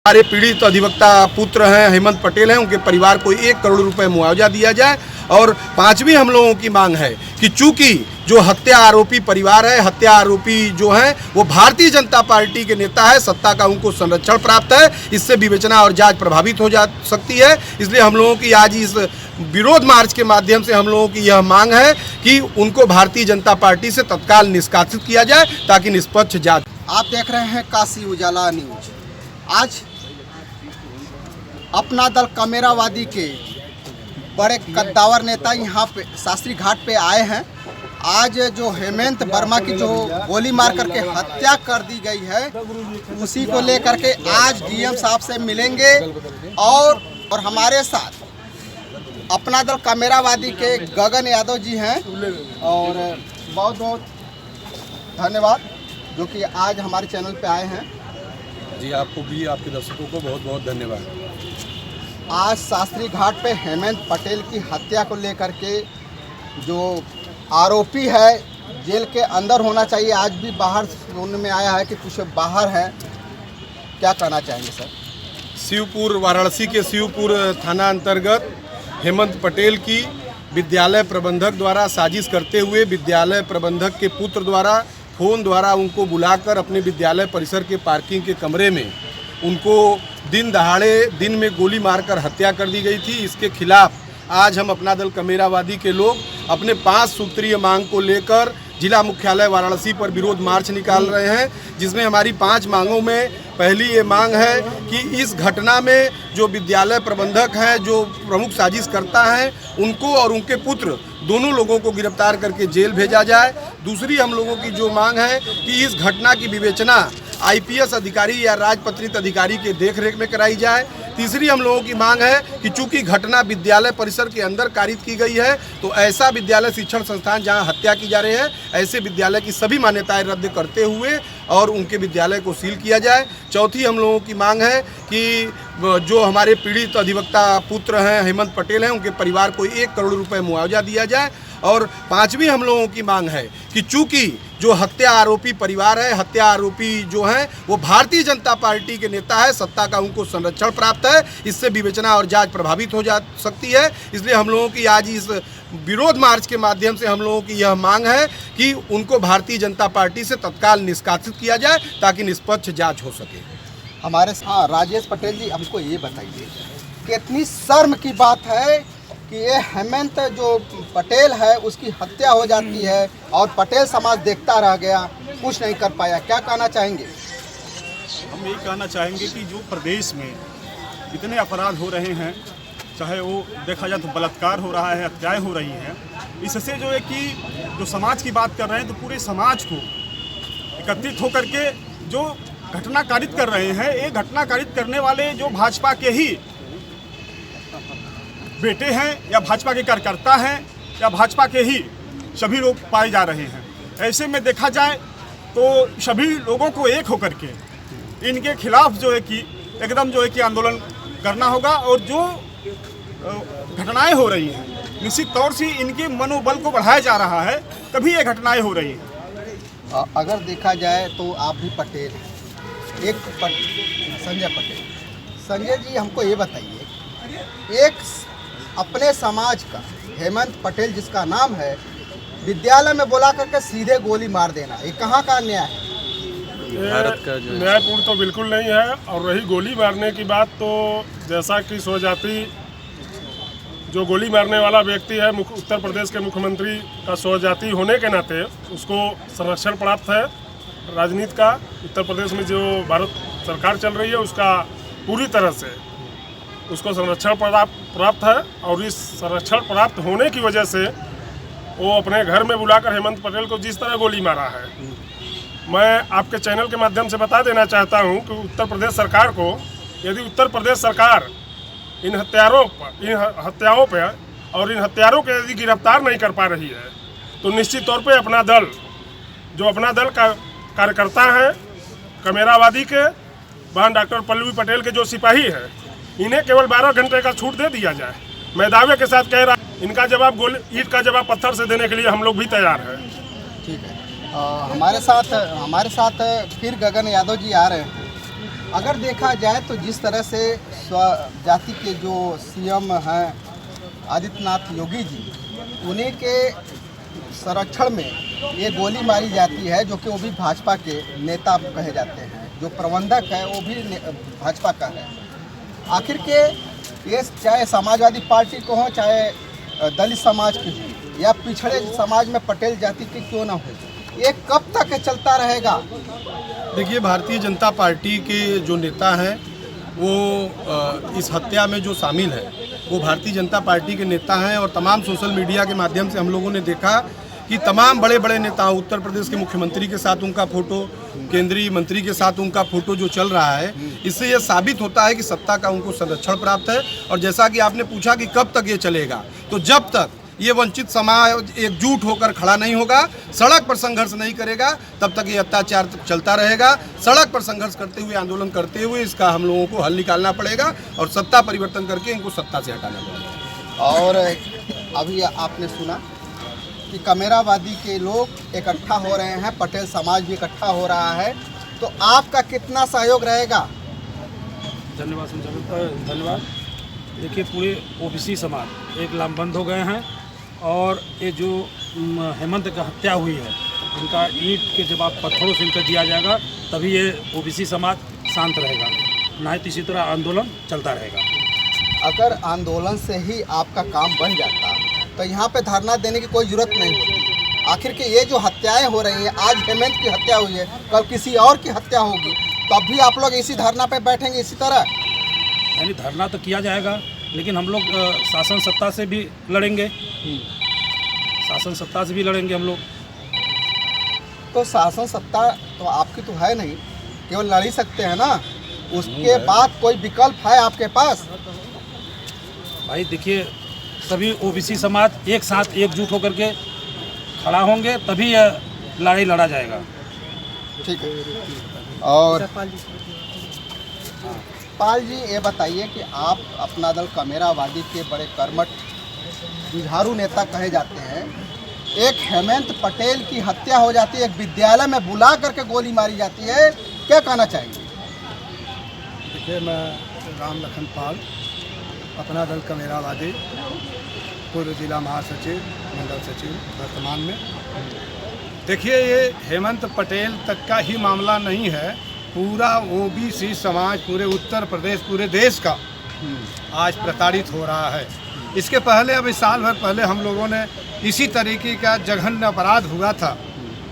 हमारे पीड़ित अधिवक्ता पुत्र हैं हेमंत पटेल हैं, उनके परिवार को 1 करोड़ रुपए मुआवजा दिया जाए। और 5वीं हम लोगों की मांग है कि चूंकि जो हत्या आरोपी परिवार है, हत्या आरोपी जो है वो भारतीय जनता पार्टी के नेता है, सत्ता का उनको संरक्षण प्राप्त है, इससे विवेचना और जांच प्रभावित हो जा सकती है। इसलिए हम लोगों की आज इस विरोध मार्च के माध्यम से हम लोगों की यह मांग है कि उनको भारतीय जनता पार्टी से तत्काल निष्कासित किया जाए ताकि निष्पक्ष जांच। आप देख रहे हैं काशी उजाला न्यूज। आज अपना दल कमेरावादी के बड़े कद्दावर नेता यहाँ पे शास्त्री घाट पे आए हैं। आज जो हेमंत वर्मा की जो गोली मार करके हत्या कर दी गई है, उसी को लेकर के आज डीएम साहब से मिलेंगे। और हमारे साथ अपना दल कमेरावादी के गगन यादव जी हैं। और बहुत बहुत धन्यवाद जो कि आज हमारे चैनल पे आए हैं। जी, आपको भी, आपके दर्शकों को बहुत बहुत धन्यवाद। आज शास्त्री घाट पे हेमंत पटेल की हत्या को लेकर के जो आरोपी है जेल के अंदर होना चाहिए, आज भी बाहर सुनने में आया है कि कुछ बाहर है। क्या कहना चाहेंगे सर? शिवपुर, वाराणसी के शिवपुर थाना अंतर्गत हेमंत पटेल की विद्यालय प्रबंधक द्वारा साजिश करते हुए विद्यालय प्रबंधक के पुत्र द्वारा फ़ोन द्वारा उनको बुलाकर अपने विद्यालय परिसर के पार्किंग के कमरे में उनको दिन दहाड़े दिन में गोली मारकर हत्या कर दी गई थी। इसके खिलाफ आज हम अपना दल कमेरावादी के लोग अपने 5 सूत्रीय मांग को लेकर जिला मुख्यालय वाराणसी पर विरोध मार्च निकाल रहे हैं, जिसमें हमारी 5 मांगों में पहली ये मांग है कि इस घटना में जो विद्यालय प्रबंधक हैं, जो प्रमुख साजिश करता है, उनको और उनके पुत्र दोनों लोगों को गिरफ्तार करके जेल भेजा जाए। दूसरी हम लोगों की जो मांग है कि इस घटना की विवेचना आईपीएस अधिकारी या राजपत्रित अधिकारी के देखरेख में कराई जाए। तीसरी हम लोगों की मांग है कि चूंकि घटना विद्यालय परिसर के अंदर कारित की गई है, तो ऐसा विद्यालय शिक्षण संस्थान जहां हत्या की जा रही है, ऐसे विद्यालय की सभी मान्यताएं रद्द करते हुए और उनके विद्यालय को सील किया जाए। चौथी हम लोगों की मांग है कि जो हमारे पीड़ित अधिवक्ता पुत्र हैं हेमंत पटेल हैं, उनके परिवार को 1 करोड़ रुपए मुआवजा दिया जाए। और 5वीं हम लोगों की मांग है कि चूंकि जो हत्या आरोपी परिवार है, हत्या आरोपी जो हैं वो भारतीय जनता पार्टी के नेता है, सत्ता का उनको संरक्षण प्राप्त है, इससे विवेचना और जांच प्रभावित हो जा सकती है। इसलिए हम लोगों की आज इस विरोध मार्च के माध्यम से हम लोगों की यह मांग है कि उनको भारतीय जनता पार्टी से तत्काल निष्कासित किया जाए ताकि निष्पक्ष जाँच हो सके। हमारे राजेश पटेल जी, हमको ये बताइए कितनी शर्म की बात है कि ये हेमंत जो पटेल है उसकी हत्या हो जाती है और पटेल समाज देखता रह गया, कुछ नहीं कर पाया। क्या कहना चाहेंगे? हम यही कहना चाहेंगे कि जो प्रदेश में इतने अपराध हो रहे हैं, चाहे वो देखा जाए तो बलात्कार हो रहा है, हत्याएं हो रही हैं, इससे जो है कि जो समाज की बात कर रहे हैं तो पूरे समाज को एकत्रित होकर के जो घटना कारित कर रहे हैं, ये घटना कारित करने वाले जो भाजपा के ही बेटे हैं या भाजपा के कार्यकर्ता हैं या भाजपा के ही सभी लोग पाए जा रहे हैं। ऐसे में देखा जाए तो सभी लोगों को एक होकर के इनके खिलाफ जो है कि एकदम जो है कि आंदोलन करना होगा। और जो घटनाएं हो रही हैं निश्चित तौर से इनके मनोबल को बढ़ाया जा रहा है, तभी ये घटनाएं हो रही हैं। अगर देखा जाए तो आप भी पटेल हैं, संजय पटेल। संजय जी, हमको ये बताइए, एक अपने समाज का हेमंत पटेल जिसका नाम है, विद्यालय में बुला करके सीधे गोली मार देना, ये कहाँ का न्याय है? भारत का जो न्यायपूर्ण तो बिल्कुल नहीं है। और रही गोली मारने की बात, तो जैसा कि स्वजाति जो गोली मारने वाला व्यक्ति है, उत्तर प्रदेश के मुख्यमंत्री का स्वजाति होने के नाते उसको संरक्षण प्राप्त है। राजनीति का उत्तर प्रदेश में जो भारत सरकार चल रही है उसका पूरी तरह से उसको संरक्षण प्राप्त है। और इस संरक्षण प्राप्त होने की वजह से वो अपने घर में बुलाकर हेमंत पटेल को जिस तरह गोली मारा है, मैं आपके चैनल के माध्यम से बता देना चाहता हूं कि उत्तर प्रदेश सरकार को, यदि उत्तर प्रदेश सरकार इन हत्याओं पर और इन हत्यारों को यदि गिरफ्तार नहीं कर पा रही है, तो निश्चित तौर पे अपना दल का कार्यकर्ता है कमेरावादी के, बहन डॉक्टर पल्लवी पटेल के जो सिपाही है, इन्हें केवल 12 घंटे का छूट दे दिया जाए। मैं दावे के साथ कह रहा हूँ, इनका जवाब ईंट का जवाब पत्थर से देने के लिए हम लोग भी तैयार हैं। ठीक है। हमारे साथ फिर गगन यादव जी आ रहे हैं। अगर देखा जाए तो जिस तरह से जाति के जो सीएम हैं आदित्यनाथ योगी जी, उन्हीं के संरक्षण में ये गोली मारी जाती है, जो कि वो भी भाजपा के नेता कहे जाते हैं। जो प्रबंधक है वो भी भाजपा का है। आखिर के ये चाहे समाजवादी पार्टी को हो, चाहे दलित समाज की हो, या पिछड़े समाज में पटेल जाति की क्यों ना हो, ये कब तक चलता रहेगा? देखिए, भारतीय जनता पार्टी के जो नेता हैं वो इस हत्या में जो शामिल है वो भारतीय जनता पार्टी के नेता हैं। और तमाम सोशल मीडिया के माध्यम से हम लोगों ने देखा कि तमाम बड़े बड़े नेता, उत्तर प्रदेश के मुख्यमंत्री के साथ उनका फोटो, केंद्रीय मंत्री के साथ उनका फोटो जो चल रहा है, इससे यह साबित होता है कि सत्ता का उनको संरक्षण प्राप्त है। और जैसा कि आपने पूछा कि कब तक ये चलेगा, तो जब तक ये वंचित समाज एकजुट होकर खड़ा नहीं होगा, सड़क पर संघर्ष नहीं करेगा, तब तक ये अत्याचार चलता रहेगा। सड़क पर संघर्ष करते हुए, आंदोलन करते हुए इसका हम लोगों को हल निकालना पड़ेगा और सत्ता परिवर्तन करके इनको सत्ता से हटाना पड़ेगा। और अभी आपने सुना कि कमेरावादी के लोग इकट्ठा हो रहे हैं, पटेल समाज भी इकट्ठा हो रहा है, तो आपका कितना सहयोग रहेगा? धन्यवाद। देखिए, पूरे ओबीसी समाज एक लामबंद हो गए हैं और ये जो हेमंत का हत्या हुई है, इनका ईंट के जवाब पत्थरों से इनका दिया जाएगा, तभी ये ओबीसी समाज शांत रहेगा, नहीं तो इसी तरह आंदोलन चलता रहेगा। अगर आंदोलन से ही आपका काम बन जाता तो यहाँ पे धरना देने की कोई ज़रूरत नहीं होती। आखिर के ये जो हत्याएं हो रही हैं, आज हेमंत की हत्या हुई है, कल किसी और की हत्या होगी, तब भी आप लोग इसी धरना पे बैठेंगे इसी तरह? यानी धरना तो किया जाएगा, लेकिन हम लोग शासन सत्ता से भी लड़ेंगे, शासन सत्ता से भी लड़ेंगे हम लोग। तो शासन सत्ता तो आपकी तो है नहीं, केवल लड़ ही सकते हैं ना, उसके बाद कोई विकल्प है आपके पास? भाई देखिए, सभी ओबीसी समाज एक साथ एकजुट होकर के खड़ा होंगे, तभी यह लड़ाई लड़ा जाएगा। ठीक है। और पाल जी, ये बताइए कि आप अपना दल कमेरावादी के बड़े कर्मठ जुझारू नेता कहे जाते हैं, एक हेमंत पटेल की हत्या हो जाती है, एक विद्यालय में बुला करके गोली मारी जाती है, क्या कहना चाहिए? देखिए, मैं राम लखन पाल, अपना दल कमेरावादी, पूर्व जिला महासचिव, मंडल सचिव वर्तमान में। देखिए, ये हेमंत पटेल तक का ही मामला नहीं है, पूरा ओबीसी समाज पूरे उत्तर प्रदेश, पूरे देश का आज प्रताड़ित हो रहा है। इसके पहले, अभी साल भर पहले हम लोगों ने इसी तरीके का जघन्य अपराध हुआ था,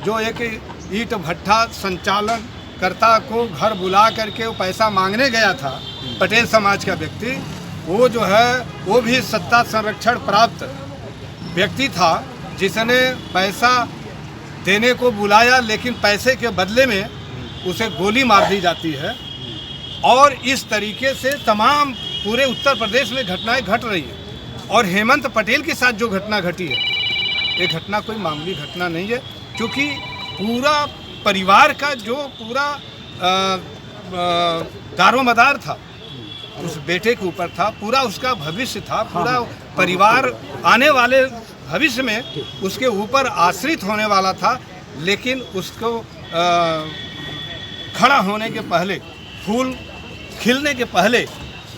जो एक ईंट भट्ठा संचालन कर्ता को घर बुला करके वो पैसा मांगने गया था, पटेल समाज का व्यक्ति, वो जो है वो भी सत्ता संरक्षण प्राप्त व्यक्ति था, जिसने पैसा देने को बुलाया, लेकिन पैसे के बदले में उसे गोली मार दी जाती है। और इस तरीके से तमाम पूरे उत्तर प्रदेश में घटनाएं घट रही हैं। और हेमंत पटेल के साथ जो घटना घटी है, ये घटना कोई मामूली घटना नहीं है, क्योंकि पूरा परिवार का जो पूरा दारोमदार था उस बेटे के ऊपर था, पूरा उसका भविष्य था, पूरा परिवार आने वाले भविष्य में उसके ऊपर आश्रित होने वाला था। लेकिन उसको खड़ा होने के पहले, फूल खिलने के पहले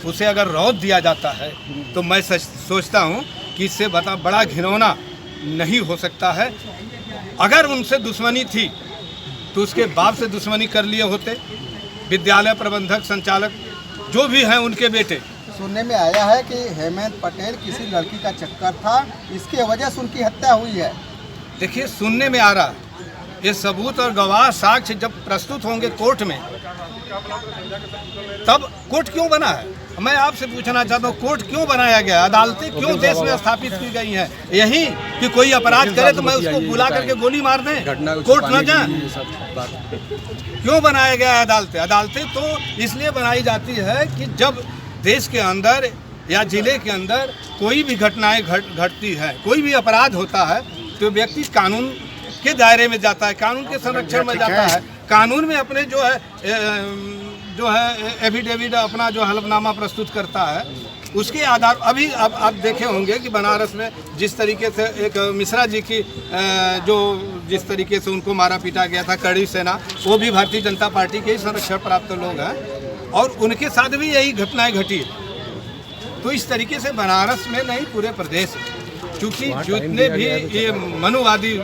उसे अगर रौद दिया जाता है, तो मैं सोचता हूँ कि इससे बड़ा घिनौना नहीं हो सकता है। अगर उनसे दुश्मनी थी तो उसके बाप से दुश्मनी कर लिए होते। विद्यालय प्रबंधक, संचालक जो भी हैं उनके बेटे। सुनने में आया है कि हेमंत पटेल किसी लड़की का चक्कर था, इसके वजह से उनकी हत्या हुई है। देखिए, सुनने में आ रहा है, ये सबूत और गवाह साक्ष्य जब प्रस्तुत होंगे कोर्ट में, तब कोर्ट क्यों बना है? मैं आपसे पूछना चाहता हूँ, कोर्ट क्यों बनाया गया? अदालतें क्यों देश में स्थापित की गई हैं? यही कि कोई अपराध करे तो मैं उसको बुला करके गोली मार दें, कोर्ट न जाए? क्यों बनाया गया है अदालतें? अदालतें तो इसलिए बनाई जाती है कि जब देश के अंदर या जिले के अंदर कोई भी घटनाएं घटती है, कोई भी अपराध होता है, तो व्यक्ति कानून के दायरे में जाता है, कानून के संरक्षण में जाता है, कानून में अपने जो है एफिडेविट, अपना जो हलफनामा प्रस्तुत करता है, उसके आधार। अभी अब आप देखे होंगे कि बनारस में जिस तरीके से एक मिश्रा जी की जो जिस तरीके से उनको मारा पीटा गया था, कड़ी सेना, वो भी भारतीय जनता पार्टी के ही संरक्षण प्राप्त लोग हैं। और उनके साथ भी यही घटनाएं घटी। तो इस तरीके से बनारस में नहीं पूरे प्रदेश में, क्योंकि जितने भी ये मनुवादी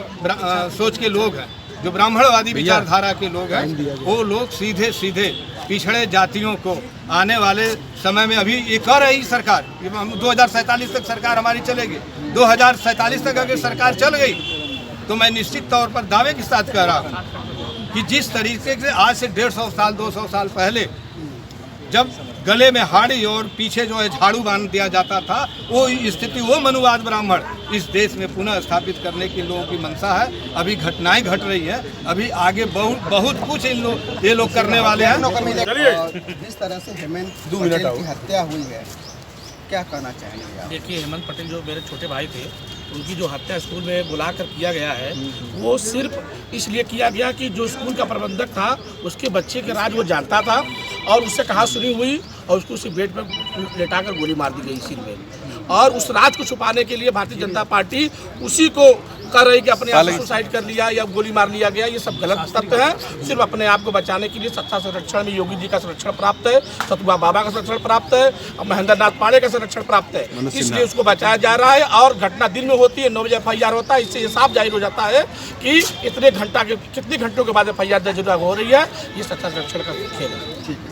सोच के लोग हैं, जो ब्राह्मणवादी विचारधारा के लोग हैं, वो लोग सीधे सीधे पिछड़े जातियों को आने वाले समय में, अभी ये कर रही सरकार, 2047 तक सरकार हमारी चलेगी, 2047 तक अगर सरकार चल गई तो मैं निश्चित तौर पर दावे के साथ कह रहा हूँ कि जिस तरीके से आज से 150 साल 200 साल पहले जब गले में हाड़ी और पीछे जो है झाड़ू बांध दिया जाता था, वो स्थिति, वो मनुवाद ब्राह्मण इस देश में पुनः स्थापित करने की लोगों की मंशा है। अभी घटनाएं घट रही हैं, अभी आगे बहुत कुछ ये लोग करने वाले हैं। जिस तरह से हेमंत पटेल की हत्या हुई है, क्या कहना चाहेंगे आप? देखिए, हेमंत पटेल जो मेरे छोटे भाई थे, उनकी जो हत्या स्कूल में बुलाकर किया गया है, वो सिर्फ इसलिए किया गया कि जो स्कूल का प्रबंधक था उसके बच्चे के राज वो जानता था और उससे कहा सुनी हुई और उसको उसी बेड पर लेटाकर गोली मार दी गई सिर में। और उस राज को छुपाने के लिए भारतीय जनता पार्टी उसी को कर रही कि अपने आप सुसाइड कर लिया या गोली मार लिया गया, ये सब गलत तथ्य है। सिर्फ अपने आप को बचाने के लिए सत्ता संरक्षण में योगी जी का संरक्षण प्राप्त है, सतुआ बाबा का संरक्षण प्राप्त है, महेंद्र नाथ पांडे का संरक्षण प्राप्त है, इसलिए उसको बचाया जा रहा है। और घटना दिन में होती है, 9 बजे FIR होता है, इससे ये साफ जाहिर हो जाता है कि कितने घंटों के बाद FIR दर्ज हो रही है। ये सत्ता संरक्षण का खेल है।